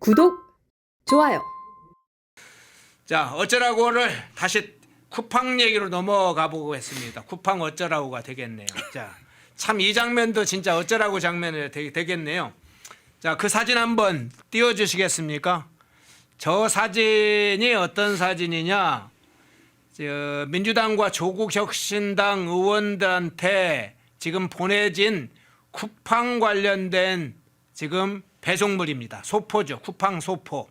구독, 좋아요. 자, 어쩌라고를 다시 쿠팡 얘기로 넘어가 보겠습니다. 쿠팡 어쩌라고가 되겠네요. 자, 참 이 장면도 진짜 어쩌라고 장면이 되겠네요. 자, 그 사진 한번 띄워주시겠습니까? 저 사진이 어떤 사진이냐? 민주당과 조국혁신당 의원들한테 지금 보내진 쿠팡 관련된 지금 배송물입니다. 소포죠. 쿠팡 소포.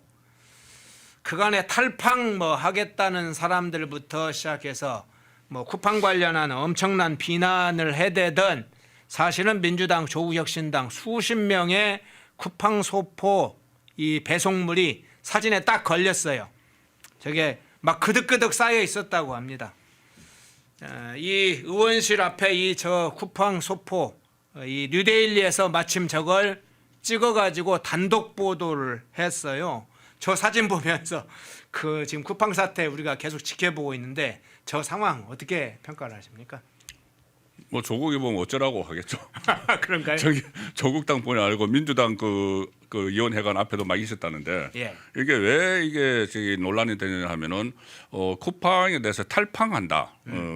그간에 탈팡 뭐 하겠다는 사람들부터 시작해서 뭐 쿠팡 관련한 엄청난 비난을 해대던 사실은 민주당 조국혁신당 수십 명의 쿠팡 소포 이 배송물이 사진에 딱 걸렸어요. 저게 막 그득그득 쌓여 있었다고 합니다. 이 의원실 앞에 이 저 쿠팡 소포 이 뉴데일리에서 마침 저걸 찍어가지고 단독 보도를 했어요. 저 사진 보면서 그 지금 쿠팡 사태 우리가 계속 지켜보고 있는데 저 상황 어떻게 평가를 하십니까? 뭐 조국이 보면 어쩌라고 하겠죠. 그런가요? 저기 조국당 본의 알고 민주당 그 위원회관 앞에도 막 있었다는데 예. 이게 왜 이게 저기 논란이 되느냐 하면은 쿠팡에 대해서 탈팡한다.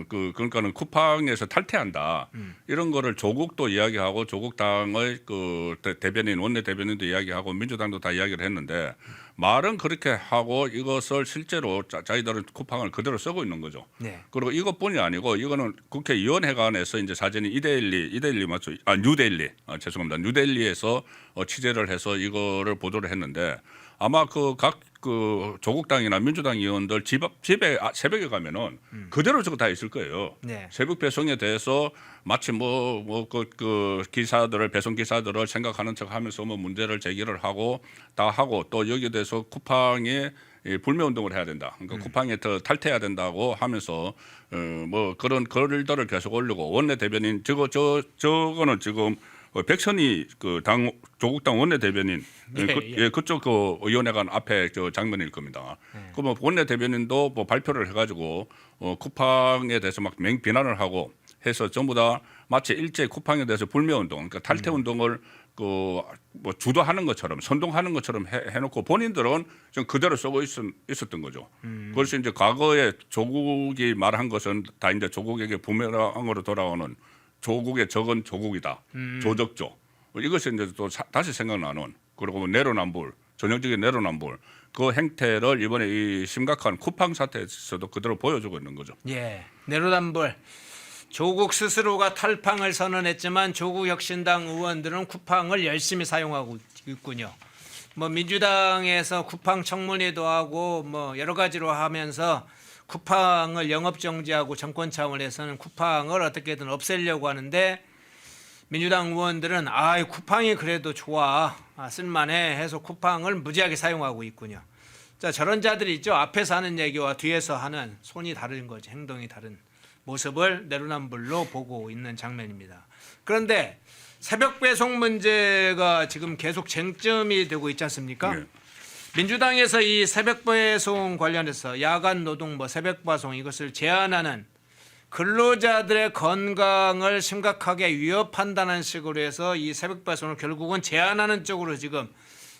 그러니까는 쿠팡에서 탈퇴한다. 이런 거를 조국도 이야기하고 조국당의 그 대변인 원내 대변인도 이야기하고 민주당도 다 이야기를 했는데 말은 그렇게 하고 이것을 실제로 자기들은 쿠팡을 그대로 쓰고 있는 거죠. 네. 그리고 이것뿐이 아니고 이거는 국회의원회관에서 이제 사진이 이데일리 맞죠? 뉴데일리 죄송합니다. 뉴데일리에서 취재를 해서 이거를 보도를 했는데 아마 각 조국당이나 민주당 의원들 집에 새벽에 가면은 그대로 저거 다 있을 거예요. 네. 새벽 배송에 대해서 마치 그 기사들을 배송 기사들을 생각하는 척하면서 뭐 문제를 제기를 하고 다 하고 또 여기에 대해서 쿠팡이 불매 운동을 해야 된다. 그러니까 쿠팡에 더 탈퇴해야 된다고 하면서 뭐 그런 글들을 계속 올리고 원내 대변인 저거는 지금 백선희 그 조국당 원내 대변인 그쪽 그 의원회관 앞에 저 장면일 겁니다. 그러면 원내 대변인도 뭐 발표를 해가지고 쿠팡에 대해서 막 맹비난을 하고 해서 전부 다 마치 일제 쿠팡에 대해서 불매 운동, 그러니까 탈퇴 운동을 뭐 주도하는 것처럼 선동하는 것처럼 해놓고 본인들은 좀 그대로 쓰고 있었던 거죠. 그래서 이제 과거에 조국이 말한 것은 다 이제 조국에게 부메랑으로 돌아오는 조국의 적은 조국이다. 조적조. 이것이 이제 또 다시 생각나는 그리고 뭐 내로남불, 전형적인 내로남불 그 행태를 이번에 이 심각한 쿠팡 사태에서도 그대로 보여주고 있는 거죠. 예. 내로남불. 조국 스스로가 탈팡을 선언했지만 조국혁신당 의원들은 쿠팡을 열심히 사용하고 있군요. 뭐 민주당에서 쿠팡 청문회도 하고 뭐 여러 가지로 하면서 쿠팡을 영업 정지하고 정권 차원에서는 쿠팡을 어떻게든 없애려고 하는데 민주당 의원들은 쿠팡이 그래도 좋아 쓸만해 해서 쿠팡을 무지하게 사용하고 있군요. 자, 저런 자들이 있죠. 앞에서 하는 얘기와 뒤에서 하는 손이 다른 거죠. 행동이 다른 모습을 내로남불로 보고 있는 장면입니다. 그런데 새벽 배송 문제가 지금 계속 쟁점이 되고 있지 않습니까? 네. 민주당에서 이 새벽 배송 관련해서 야간 노동 새벽 배송 이것을 제한하는 근로자들의 건강을 심각하게 위협한다는 식으로 해서 이 새벽 배송을 결국은 제한하는 쪽으로 지금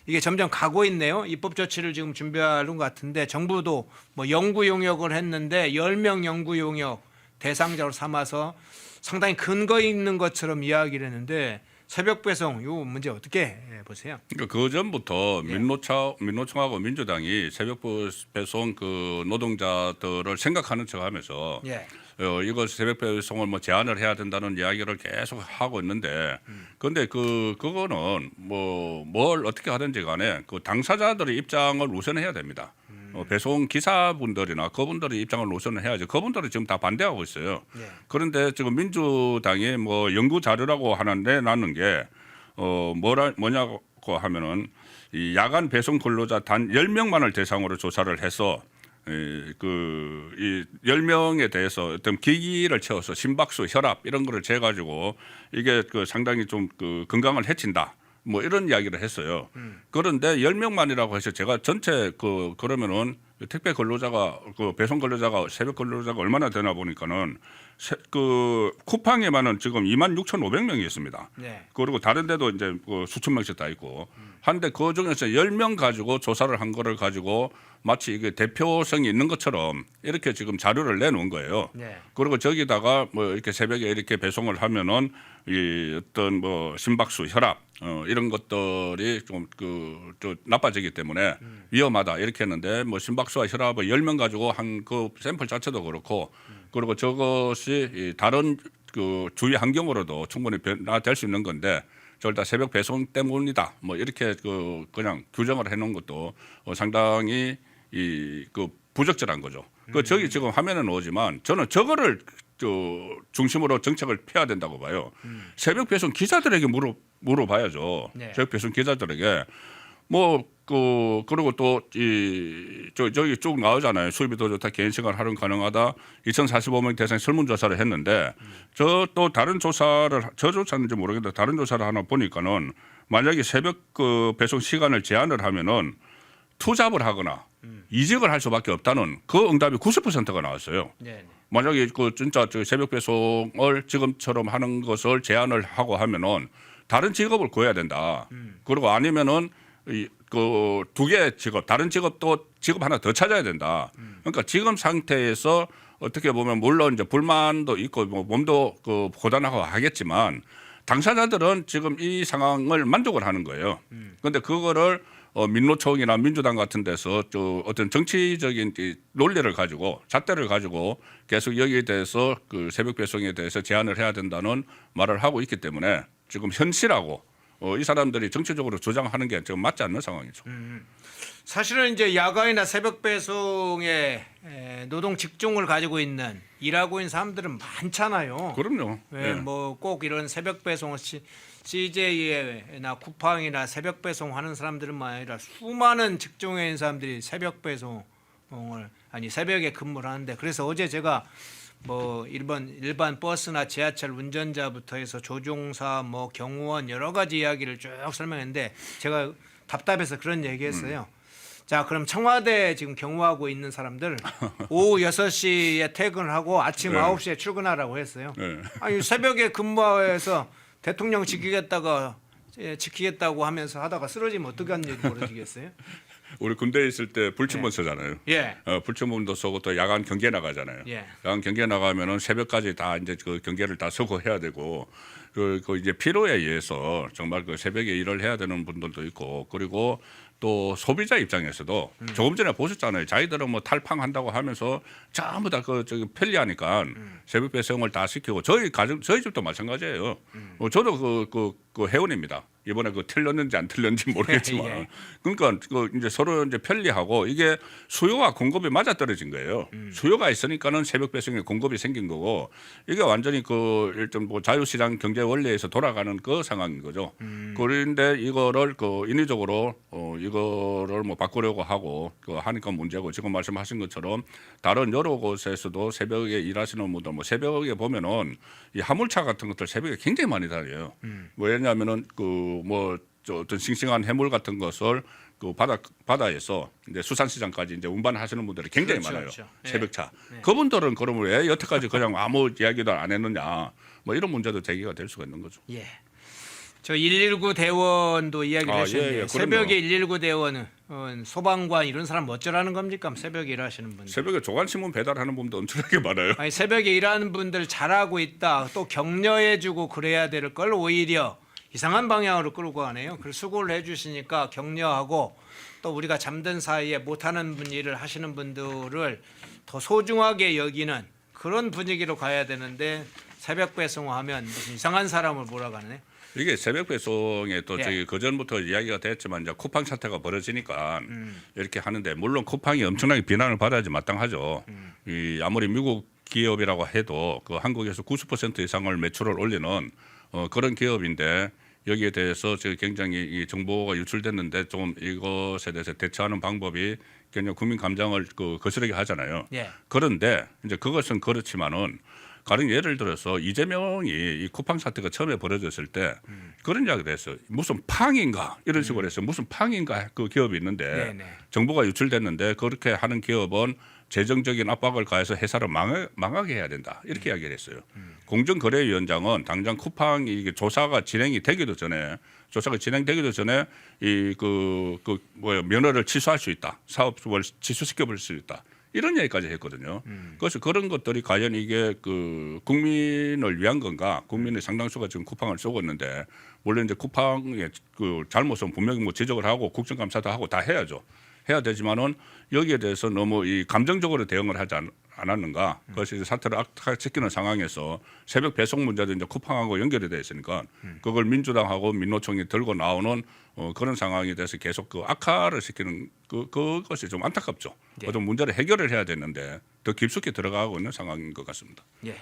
이게 점점 가고 있네요. 입법 조치를 지금 준비하는 것 같은데 정부도 뭐 연구 용역을 했는데 10명 연구 용역 대상자로 삼아서 상당히 근거 있는 것처럼 이야기를 했는데 새벽 배송 이 문제 어떻게 보세요? 그러니까 그 전부터 민노총하고 민주당이 새벽 배송 그 노동자들을 생각하는 척하면서 이걸 새벽 배송을 뭐 제한을 해야 된다는 이야기를 계속 하고 있는데 그런데 그거는 뭐 뭘 어떻게 하든지 간에 그 당사자들의 입장을 우선해야 됩니다. 배송 기사분들이나 그분들의 입장을 우선을 해야지. 그분들은 지금 다 반대하고 있어요. 그런데 지금 민주당이 뭐 연구 자료라고 하는데 나는 게 뭐냐고 하면은 이 야간 배송 근로자 단 10명만을 대상으로 조사를 해서 이 10명에 대해서 어떤 기기를 채워서 심박수, 혈압 이런 거를 재가지고 이게 상당히 좀 건강을 해친다. 뭐 이런 이야기를 했어요. 그런데 10명만이라고 해서 제가 전체 그러면은 택배 근로자가 배송 근로자가 새벽 근로자가 얼마나 되나 보니까는 쿠팡에만은 지금 26,500명이 있습니다. 네. 그리고 다른 데도 이제 수천 명씩 다 있고 한데 그 중에서 10명 가지고 조사를 한 거를 가지고 마치 이게 대표성이 있는 것처럼 이렇게 지금 자료를 내놓은 거예요. 네. 그리고 저기다가 뭐 이렇게 새벽에 이렇게 배송을 하면은 이 어떤 뭐 심박수, 혈압 이런 것들이 좀 좀 나빠지기 때문에 위험하다 이렇게 했는데 뭐 심박수와 혈압을 10명 가지고 한 그 샘플 자체도 그렇고 그리고 저것이 이 다른 그 주위 환경으로도 충분히 변화될 수 있는 건데 저걸 다 새벽 배송 때문이다. 뭐 이렇게 그냥 규정을 해놓은 것도 상당히 그 부적절한 거죠. 그 저기 지금 화면에 나오지만 저는 저거를 중심으로 정책을 펴야 된다고 봐요. 새벽 배송 기사들에게 물어봐야죠. 네. 새벽 배송 기사들에게 뭐 그리고 또 저기 쭉 나오잖아요. 수입이 더 좋다, 개인 시간 활용 가능하다. 2,045명 대상 설문조사를 했는데 저 또 다른 조사를 저 조사인지 모르겠는데 다른 조사를 하나 보니까는 만약에 새벽 그 배송 시간을 제한을 하면은 투잡을 하거나 이직을 할 수밖에 없다는 그 응답이 90%가 나왔어요. 네. 만약에 그 진짜 저 새벽 배송을 지금처럼 하는 것을 제한을 하고 하면은 다른 직업을 구해야 된다. 그리고 아니면은 그 두 개 직업, 다른 직업도 직업 하나 더 찾아야 된다. 그러니까 지금 상태에서 어떻게 보면 물론 이제 불만도 있고 뭐 몸도 그 고단하고 하겠지만 당사자들은 지금 이 상황을 만족을 하는 거예요. 그런데 그거를 민노총이나 민주당 같은 데서 저 어떤 정치적인 논리를 가지고 잣대를 가지고 계속 여기에 대해서 그 새벽 배송에 대해서 제한을 해야 된다는 말을 하고 있기 때문에 지금 현실하고 이 사람들이 정치적으로 주장하는 게 지금 맞지 않는 상황이죠. 사실은 이제 야간이나 새벽 배송에 노동 직종을 가지고 있는 일하고 있는 사람들은 많잖아요. 그럼요. 예. 뭐 꼭 이런 새벽 배송을 CJ나 쿠팡이나 새벽 배송하는 사람들만 아니라 수많은 직종에 있는 사람들이 새벽 배송을 새벽에 근무를 하는데 그래서 어제 제가 뭐 일반 버스나 지하철 운전자부터 해서 조종사 뭐 경호원 여러 가지 이야기를 쭉 설명했는데 제가 답답해서 그런 얘기했어요. 자, 그럼 청와대 지금 경호하고 있는 사람들 오후 6시에 퇴근하고 아침 네. 9시에 출근하라고 했어요. 네. 아니 새벽에 근무해서 대통령 지키겠다고 하면서 하다가 쓰러지면 어떻게 하는 일이 벌어지겠어요? 우리 군대에 있을 때 불침번 쓰잖아요. 예. 불침번도 쓰고 또 야간 경계 나가잖아요. 예. 야간 경계 나가면은 새벽까지 다 이제 그 경계를 다 서고 해야 되고 그 이제 필요에 의해서 정말 그 새벽에 일을 해야 되는 분들도 있고 그리고 또 소비자 입장에서도 조금 전에 보셨잖아요. 자기들은 뭐 탈팡한다고 하면서 전부 다 그 저기 편리하니까 새벽 배송을 다 시키고 저희 집도 마찬가지예요. 저도 그 회원입니다. 이번에 그 틀렸는지 안 틀렸는지 모르겠지만 예. 그러니까 그 이제 서로 이제 편리하고 이게 수요와 공급이 맞아 떨어진 거예요. 수요가 있으니까는 새벽 배송에 공급이 생긴 거고 이게 완전히 그 일단 뭐 자유시장 경제 원리에서 돌아가는 그 상황인 거죠. 그런데 이거를 그 인위적으로 이거를 뭐 바꾸려고 하고 그 하니까 문제고 지금 말씀하신 것처럼 다른 여러 곳에서도 새벽에 일하시는 분들 뭐 새벽에 보면은 이 화물차 같은 것들 새벽에 굉장히 많이 다녀요. 왜냐하면은 그 뭐 어떤 싱싱한 해물 같은 것을 그 바다에서 이제 수산시장까지 이제 운반하시는 분들이 굉장히 그렇죠, 많아요. 그렇죠. 새벽차. 네. 그분들은 그러면 왜 여태까지 그냥 아무 이야기도 안 했느냐. 뭐 이런 문제도 제기가 될 수가 있는 거죠. 예. 저 119 대원도 이야기를 아, 하셨는데 예, 새벽에 119 대원은 소방관 이런 사람 어쩌라는 겁니까? 새벽에 일하시는 분들. 새벽에 조간신문 배달하는 분도 엄청나게 많아요. 아니 새벽에 일하는 분들 잘하고 있다. 또 격려해주고 그래야 될 걸 오히려 이상한 방향으로 끌고 가네요. 그 수고를 해주시니까 격려하고 또 우리가 잠든 사이에 못하는 일을 하시는 분들을 더 소중하게 여기는 그런 분위기로 가야 되는데 새벽 배송하면 무슨 이상한 사람을 몰아가네. 이게 새벽 배송에 또 예. 저기 그 전부터 이야기가 됐지만 이제 쿠팡 사태가 벌어지니까 이렇게 하는데 물론 쿠팡이 엄청나게 비난을 받아야지 마땅하죠. 이 아무리 미국 기업이라고 해도 그 한국에서 90% 이상을 매출을 올리는 그런 기업인데 여기에 대해서 지금 굉장히 이 정보가 유출됐는데 좀 이것에 대해서 대처하는 방법이 굉장히 국민 감정을 거스르게 하잖아요. 예. 그런데 이제 그것은 그렇지만은 가령 예를 들어서 이재명이 이 쿠팡 사태가 처음에 벌어졌을 때 그런 이야기를 했어요. 무슨 팡인가 이런 식으로 해서 무슨 팡인가 그 기업이 있는데 네네. 정보가 유출됐는데 그렇게 하는 기업은 재정적인 압박을 가해서 회사를 망하게 해야 된다 이렇게 이야기를 했어요. 공정거래위원장은 당장 쿠팡이 이게 조사가 진행이 되기도 전에 조사가 진행되기도 전에 면허를 취소할 수 있다, 사업을 취소시켜 버릴 수 있다. 이런 얘기까지 했거든요. 그래서 그런 것들이 과연 이게 그 국민을 위한 건가? 국민의 상당수가 지금 쿠팡을 쏘고 있는데, 물론 이제 쿠팡의 그 잘못은 분명히 뭐 지적을 하고 국정감사도 하고 다 해야죠. 해야 되지만은 여기에 대해서 너무 이 감정적으로 대응을 하지 않았는가? 그것이 이제 사태를 악화시키는 상황에서 새벽 배송 문제도 이제 쿠팡하고 연결이 되어 있으니까 그걸 민주당하고 민노총이 들고 나오는 그런 상황에 대해서 계속 그 악화를 시키는 그것이 좀 안타깝죠. 예. 좀 문제를 해결을 해야 되는데 더 깊숙이 들어가고 있는 상황인 것 같습니다. 예.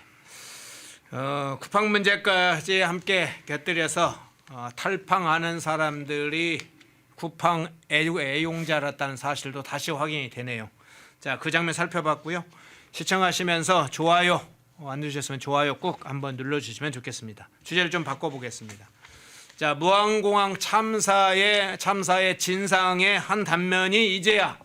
쿠팡 문제까지 함께 곁들여서 탈팡하는 사람들이 쿠팡 애용자였다는 사실도 다시 확인이 되네요. 자, 그 장면 살펴봤고요. 시청하시면서 좋아요 안 누르셨으면 좋아요 꼭 한번 눌러주시면 좋겠습니다. 주제를 좀 바꿔보겠습니다. 자, 무안공항 참사의 진상의 한 단면이 이제야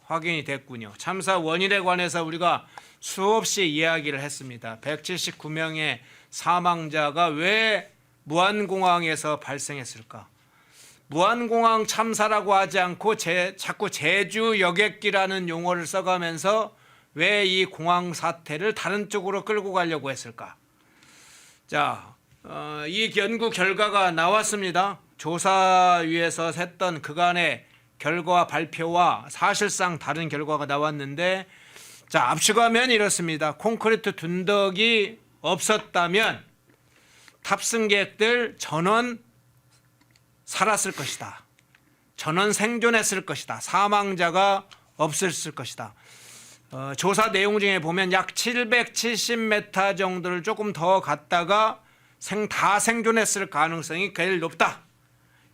확인이 됐군요. 참사 원인에 관해서 우리가 수없이 이야기를 했습니다. 179명의 사망자가 왜 무안공항에서 발생했을까? 무안공항 참사라고 하지 않고 자꾸 제주 여객기라는 용어를 써가면서 왜 이 공항 사태를 다른 쪽으로 끌고 가려고 했을까? 자, 이 연구 결과가 나왔습니다. 조사위에서 했던 그간의 결과 발표와 사실상 다른 결과가 나왔는데, 자, 압축하면 이렇습니다. 콘크리트 둔덕이 없었다면 탑승객들 전원 살았을 것이다. 전원 생존했을 것이다. 사망자가 없었을 것이다. 조사 내용 중에 보면 약 770m 정도를 조금 더 갔다가 다 생존했을 가능성이 제일 높다.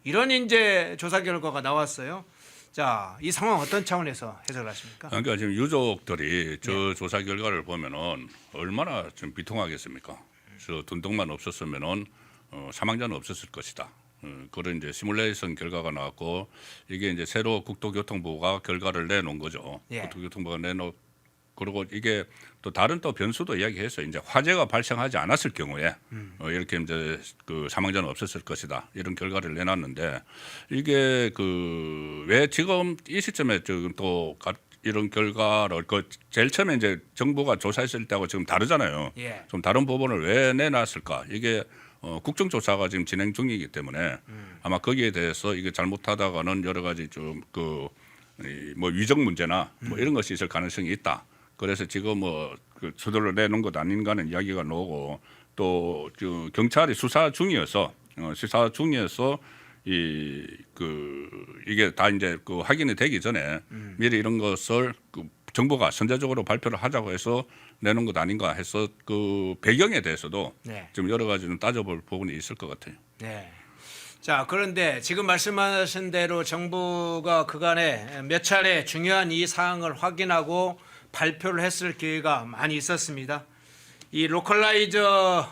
이런 이제 조사 결과가 나왔어요. 자, 이 상황 어떤 차원에서 해석을 하십니까? 그러니까 지금 유족들이 저 조사 결과를 보면은 얼마나 좀 비통하겠습니까? 저 둔덕만 없었으면은 사망자는 없었을 것이다. 그런 이제 시뮬레이션 결과가 나왔고, 이게 이제 새로 국토교통부가 결과를 내놓은 거죠. 예. 국토교통부가 내놓고, 그리고 이게 또 다른 또 변수도 이야기했어요. 이제 화재가 발생하지 않았을 경우에 이렇게 이제 그 사망자는 없었을 것이다. 이런 결과를 내놨는데, 이게 그 왜 지금 이 시점에 지금 또 이런 결과를 제일 처음에 이제 정부가 조사했을 때하고 지금 다르잖아요. 예. 좀 다른 부분을 왜 내놨을까? 이게 국정조사가 지금 진행 중이기 때문에 아마 거기에 대해서 이게 잘못하다가는 여러 가지 좀 뭐 위정 문제나 뭐 이런 것이 있을 가능성이 있다. 그래서 지금 그 서둘러 내놓은 것 아닌가는 이야기가 나오고, 또 경찰이 수사 중이어서 이게 다 이제 그 확인이 되기 전에 미리 이런 것을 정부가 선제적으로 발표를 하자고 해서 내놓은 것 아닌가 해서 그 배경에 대해서도 네. 좀 여러 가지 좀 따져볼 부분이 있을 것 같아요. 네. 자, 그런데 지금 말씀하신 대로 정부가 그간에 몇 차례 중요한 이 사항을 확인하고 발표를 했을 기회가 많이 있었습니다. 이 로컬라이저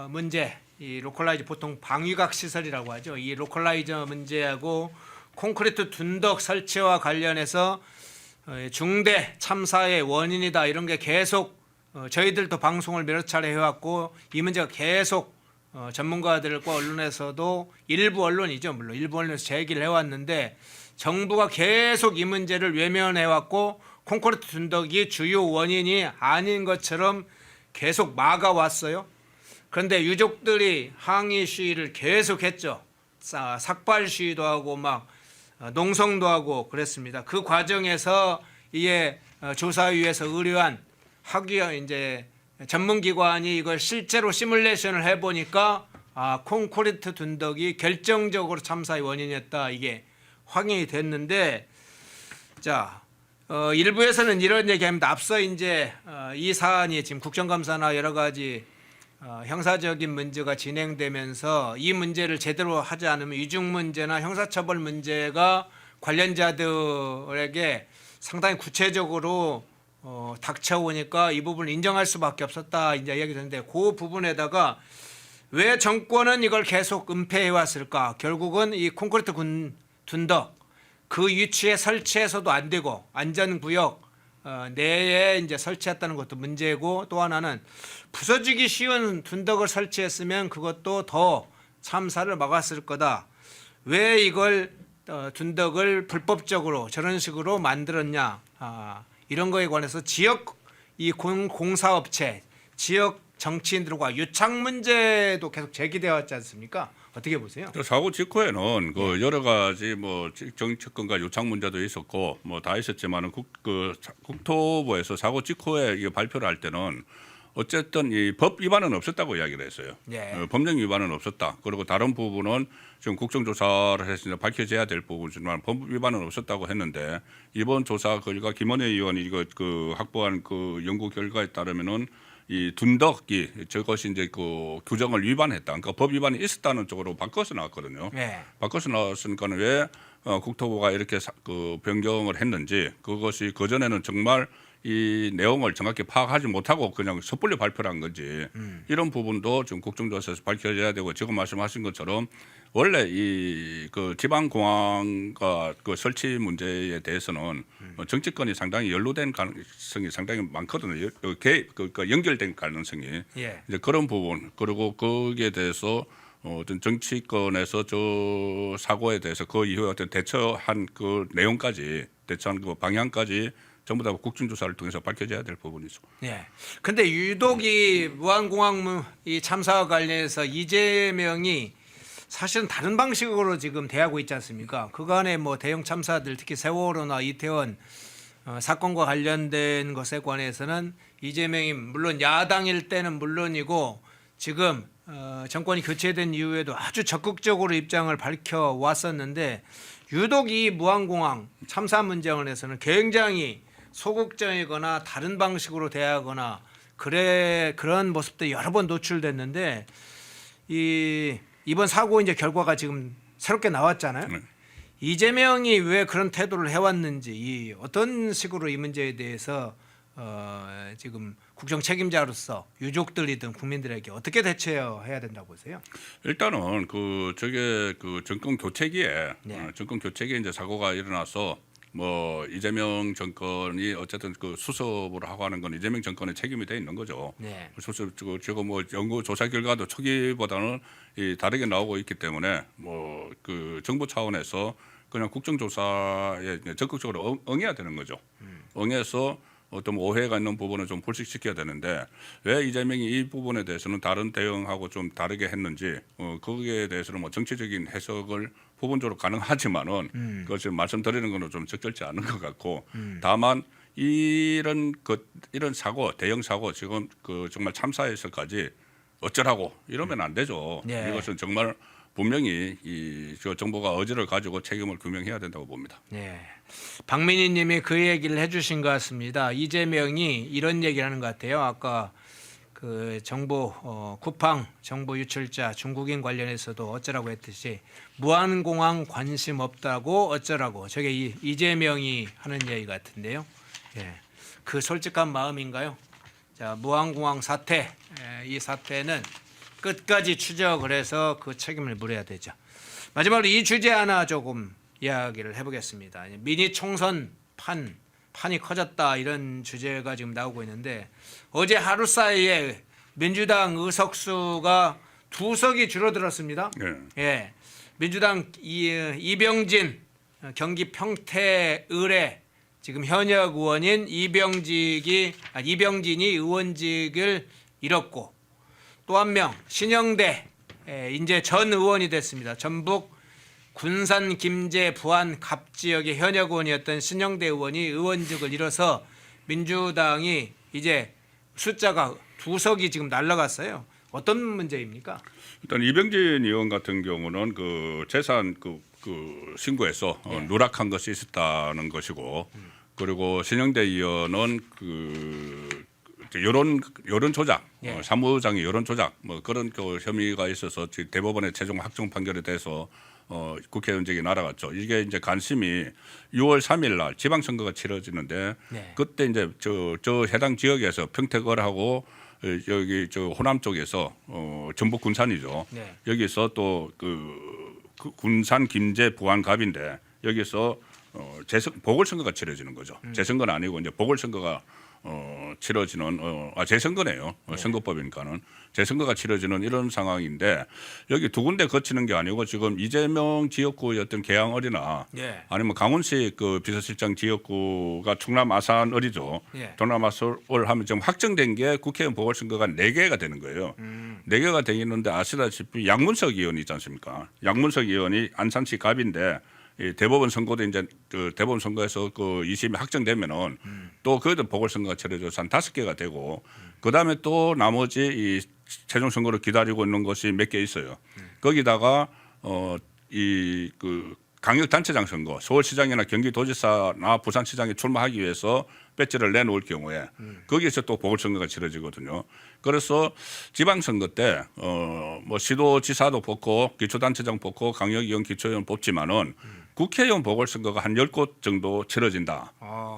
문제, 이 로컬라이저 보통 방위각 시설이라고 하죠. 이 로컬라이저 문제하고 콘크리트 둔덕 설치와 관련해서 중대 참사의 원인이다, 이런 게 계속 저희들도 방송을 몇 차례 해왔고, 이 문제가 계속 전문가들과 언론에서도 일부 언론이죠, 물론 일부 언론에서 제기를 해왔는데, 정부가 계속 이 문제를 외면해왔고 콘크리트 둔덕이 주요 원인이 아닌 것처럼 계속 막아왔어요. 그런데 유족들이 항의 시위를 계속했죠. 삭발 시위도 하고 막 농성도 하고 그랬습니다. 그 과정에서 이게 조사위에서 의뢰한 학위원 이제 전문기관이 이걸 실제로 시뮬레이션을 해보니까 콘크리트 둔덕이 결정적으로 참사의 원인이었다, 이게 확인이 됐는데, 자, 일부에서는 이런 얘기합니다. 앞서 이제 이 사안이 지금 국정감사나 여러 가지 형사적인 문제가 진행되면서 이 문제를 제대로 하지 않으면 이중 문제나 형사처벌 문제가 관련자들에게 상당히 구체적으로 닥쳐오니까 이 부분을 인정할 수밖에 없었다, 이제 이야기 됐는데, 그 부분에다가 왜 정권은 이걸 계속 은폐해 왔을까? 결국은 이 콘크리트 둔덕 그 위치에 설치해서도 안 되고 안전구역 내에 이제 설치했다는 것도 문제고, 또 하나는 부서지기 쉬운 둔덕을 설치했으면 그것도 더 참사를 막았을 거다. 왜 이걸 둔덕을 불법적으로 저런 식으로 만들었냐. 이런 거에 관해서 지역 이 공사업체, 지역 정치인들과 유착 문제도 계속 제기되어 왔지 않습니까? 어떻게 보세요? 사고 직후에는 그 여러 가지 뭐 정치권과 유착 문제도 있었고 뭐 다 있었지만은 국토부에서 사고 직후에 이 발표를 할 때는 어쨌든 이 법 위반은 없었다고 이야기를 했어요. 네. 법령 위반은 없었다. 그리고 다른 부분은 지금 국정조사를 했으니까 밝혀져야 될 부분이지만 법 위반은 없었다고 했는데 이번 조사 결과 김원혜 의원이 이거 그 확보한 그 연구 결과에 따르면은 이 둔덕이 저것이 이제 그 규정을 위반했다. 그러니까 법 위반이 있었다는 쪽으로 바꿔서 나왔거든요. 네. 바꿔서 나왔으니까는 왜 국토부가 이렇게 그 변경을 했는지 그것이 그 전에는 정말 이 내용을 정확히 파악하지 못하고 그냥 섣불리 발표를 한 건지 이런 부분도 지금 국정조사에서 밝혀져야 되고 지금 말씀하신 것처럼 원래 이 그 지방공항과 그 설치 문제에 대해서는 정치권이 상당히 연루된 가능성이 상당히 많거든요. 그 연결된 가능성이 예. 이제 그런 부분 그리고 거기에 대해서 어떤 정치권에서 저 사고에 대해서 그 이후에 어떤 대처한 그 내용까지 대처한 그 방향까지 전부 다 국정조사를 통해서 밝혀져야 될 부분이죠. 예. 근데 유독 이 무안공항 이 참사와 관련해서 이재명이 사실은 다른 방식으로 지금 대하고 있지 않습니까? 그간의 뭐 대형 참사들 특히 세월호나 이태원 사건과 관련된 것에 관해서는 이재명이 물론 야당일 때는 물론이고 지금 정권이 교체된 이후에도 아주 적극적으로 입장을 밝혀 왔었는데 유독 이 무안공항 참사 문제에 관해서는 굉장히 소극적이거나 다른 방식으로 대하거나 그런 모습도 여러 번 노출됐는데 이번 사고 이제 결과가 지금 새롭게 나왔잖아요. 이재명이 왜 그런 태도를 해왔는지 어떤 식으로 이 문제에 대해서 지금 국정 책임자로서 유족들이든 국민들에게 어떻게 대처해야 된다고 보세요? 일단은 그 저게 그 정권 교체기에 네. 정권 교체기에 이제 사고가 일어나서 뭐 이재명 정권이 어쨌든 그 수습을 하고 하는 건 이재명 정권의 책임이 돼 있는 거죠. 네. 수습 지금 뭐 연구 조사 결과도 초기보다는 다르게 나오고 있기 때문에 뭐 그 정부 차원에서 그냥 국정조사에 적극적으로 응해야 되는 거죠. 응해서 어떤 오해가 있는 부분을 좀 불식시켜야 되는데 왜 이재명이 이 부분에 대해서는 다른 대응하고 좀 다르게 했는지 거기에 대해서는 뭐 정치적인 해석을 부분적으로 가능하지만은 그것을 말씀드리는 것은 좀 적절치 않은 것 같고 다만 이런 사고 대형 사고 지금 그 정말 참사에서까지 어쩌라고 이러면 안 되죠. 네. 이것은 정말 분명히 저 정부가 의지를 가지고 책임을 규명해야 된다고 봅니다. 네. 박민희 님이 그 얘기를 해주신 것 같습니다. 이재명이 이런 얘기를 하는 것 같아요. 아까 그 정부 쿠팡 정부 유출자 중국인 관련해서도 어쩌라고 했듯이 무안공항 관심 없다고 어쩌라고 저게 이재명이 하는 얘기 같은데요. 예. 그 솔직한 마음인가요? 자, 무안공항 사태 이 사태는 끝까지 추적을 해서 그 책임을 물어야 되죠. 마지막으로 이 주제 하나 조금 이야기를 해보겠습니다. 미니 총선 판이 커졌다 이런 주제가 지금 나오고 있는데 어제 하루 사이에 민주당 의석수가 2석이 줄어들었습니다. 네. 예, 민주당 이병진 경기 평택 을의 지금 현역 의원인 이병진이 의원직을 잃었고 또 한 명 신영대 이제 전 의원이 됐습니다. 전북 군산 김제 부안 갑 지역의 현역 의원이었던 신영대 의원이 의원직을 잃어서 민주당이 이제 숫자가 2석이 지금 날라갔어요. 어떤 문제입니까? 일단 이병진 의원 같은 경우는 그 재산 그 신고에서 누락한 것이 있었다는 것이고 그리고 신영대 의원은 그 여론 조작, 예. 사무장의 여론 조작 뭐 그런 그 혐의가 있어서 대법원의 최종 확정 판결에 대해서 국회의원직이 날아갔죠. 이게 이제 관심이 6월 3일 날 지방선거가 치러지는데 네. 그때 이제 저 해당 지역에서 평택을하고 여기 저 호남 쪽에서 전북 군산이죠. 네. 여기서 또 그 군산 김제 부안 갑인데 여기서 보궐선거가 치러지는 거죠. 재선거는 아니고 이제 보궐선거가 치러지는 재선거네요. 선거법이니까는 재선거가 치러지는 이런 상황인데 여기 두 군데 거치는 게 아니고 지금 이재명 지역구의 어떤 계양을이나 예. 아니면 강훈식 그 비서실장 지역구가 충남 아산을이죠. 예. 충남 아산을 하면 지금 확정된 게 국회의원 보궐선거가 4개가 되는 거예요. 4개가 돼 있는데 아시다시피 양문석 의원이 있지 않습니까? 양문석 의원이 안산시 갑인데 이 대법원 선거도 이제 그 대법원 선거에서 그 2심이 확정되면은 또 그것도 보궐선거가 치러져서 한 5개가 되고 그 다음에 또 나머지 이 최종 선거를 기다리고 있는 것이 몇 개 있어요. 거기다가 이 그 강력단체장 선거, 서울시장이나 경기도지사나 부산시장에 출마하기 위해서 배지를 내놓을 경우에 거기에서 또 보궐선거가 치러지거든요. 그래서 지방선거 때 뭐 시도지사도 뽑고 기초단체장 뽑고 강력위원 기초위원 뽑지만은 국회의원 보궐선거가 한 10곳 정도 치러진다.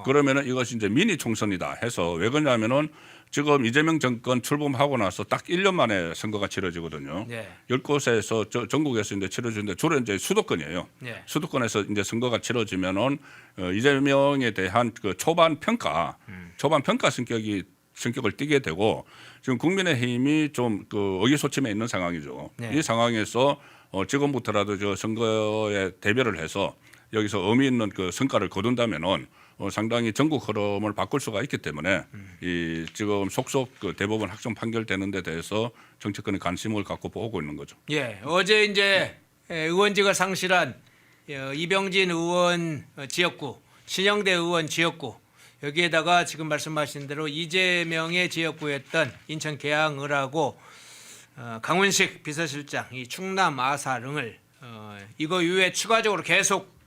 그러면은 이것이 이제 미니 총선이다 해서 왜 그러냐면은 지금 이재명 정권 출범하고 나서 딱 1년 만에 선거가 치러지거든요. 네. 10곳에서 전국에서 이제 치러지는데 주로 이제 수도권이에요. 네. 수도권에서 이제 선거가 치러지면은 이재명에 대한 그 초반 평가 성격을 띠게 되고 지금 국민의힘이 좀 그 의기소침해 있는 상황이죠. 네. 이 상황에서 지금부터라도 저 선거에 대비를 해서 여기서 의미 있는 그 성과를 거둔다면은 상당히 전국 흐름을 바꿀 수가 있기 때문에 이 지금 속속 그 대법원 확정 판결되는 데 대해서 정치권이 관심을 갖고 보고 있는 거죠. 예, 어제 이제 의원직을 상실한 이병진 의원 지역구, 신영대 의원 지역구 여기에다가 지금 말씀하신 대로 이재명의 지역구였던 인천 계양을하고 강훈식 비서실장 이 충남 아사릉을 이거 이후에 추가적으로 계속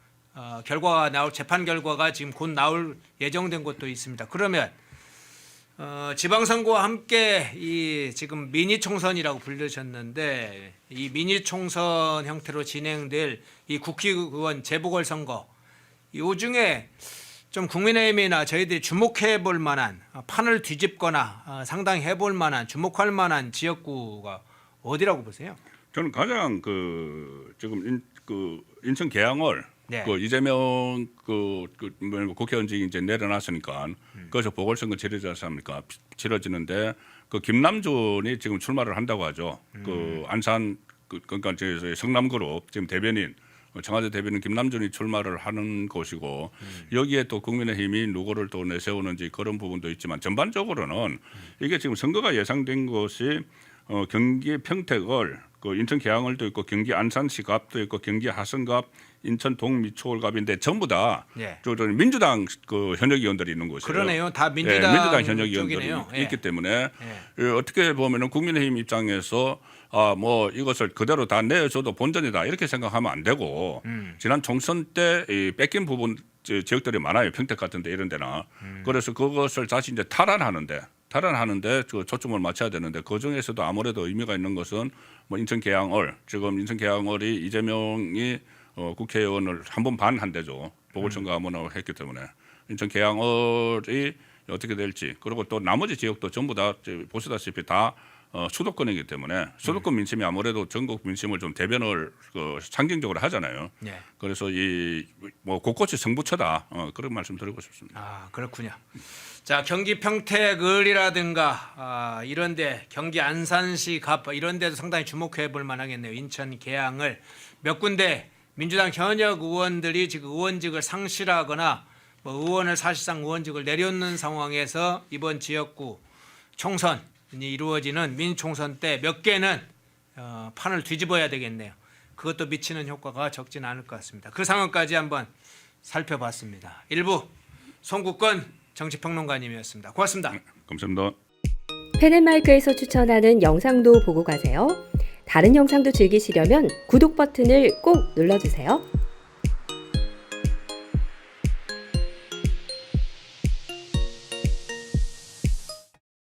결과가 나올 재판 결과가 지금 곧 나올 예정된 것도 있습니다. 그러면 지방선거와 함께 이 지금 미니 총선이라고 불리셨는데 이 미니 총선 형태로 진행될 이 국회의원 재보궐선거 이 중에 좀 국민의힘이나 저희들이 주목해 볼 만한 판을 뒤집거나 상당히 해볼 만한 주목할 만한 지역구가 어디라고 보세요? 저는 가장 그 지금 인천 계양을 네. 그 이재명 국회의원직이 이제 내려놨으니까 거기서 보궐선거 치러지지 않습니까? 치러지는데 그 김남준이 지금 출마를 한다고 하죠. 그 안산 그러니까 저희 성남그룹 지금 대변인 청와대 대변인 김남준이 출마를 하는 곳이고 여기에 또 국민의힘이 누구를 또 내세우는지 그런 부분도 있지만 전반적으로는 이게 지금 선거가 예상된 것이 경기 평택을 그 인천 계양을도 있고 경기 안산시갑도 있고 경기 하성갑 인천 동미초을갑인데 전부 다 예. 민주당 그 현역 의원들이 있는 곳이에요. 그러네요. 다 민주당, 민주당 현역 의원들이 쪽이네요. 예. 있기 때문에 어떻게 보면은 국민의힘 입장에서 뭐 이것을 그대로 다 내줘도 본전이다 이렇게 생각하면 안 되고 지난 총선 때 이 뺏긴 부분 지역들이 많아요. 평택 같은데 이런 데나 그래서 그것을 다시 이제 탈환하는데 그 초점을 맞춰야 되는데 그 중에서도 아무래도 의미가 있는 것은 뭐 인천 계양을 지금 인천 계양을이 이재명이 국회의원을 한 번 반 한대죠. 보궐선거 한번 했기 때문에 인천 계양을이 어떻게 될지 그리고 또 나머지 지역도 전부 다 보시다시피 다 수도권이기 때문에 수도권 민심이 아무래도 전국 민심을 좀 대변을 상징적으로 하잖아요. 네. 그래서 이 뭐 곳곳이 승부처다 그런 말씀 드리고 싶습니다. 아 그렇군요. 자 경기 평택을이라든가 이런데 경기 안산시 갑 이런데도 상당히 주목해 볼 만하겠네요. 인천 계양을 몇 군데 민주당 현역 의원들이 지금 의원직을 상실하거나 뭐 의원을 사실상 의원직을 내려놓는 상황에서 이번 지역구 총선이 이루어지는 민총선 때 몇 개는 판을 뒤집어야 되겠네요. 그것도 미치는 효과가 적지는 않을 것 같습니다. 그 상황까지 한번 살펴봤습니다. 일부 송국건 정치평론가님이었습니다. 고맙습니다. 감사합니다. 펜앤마이크에서 추천하는 영상도 보고 가세요. 다른 영상도 즐기시려면 구독 버튼을 꼭 눌러주세요.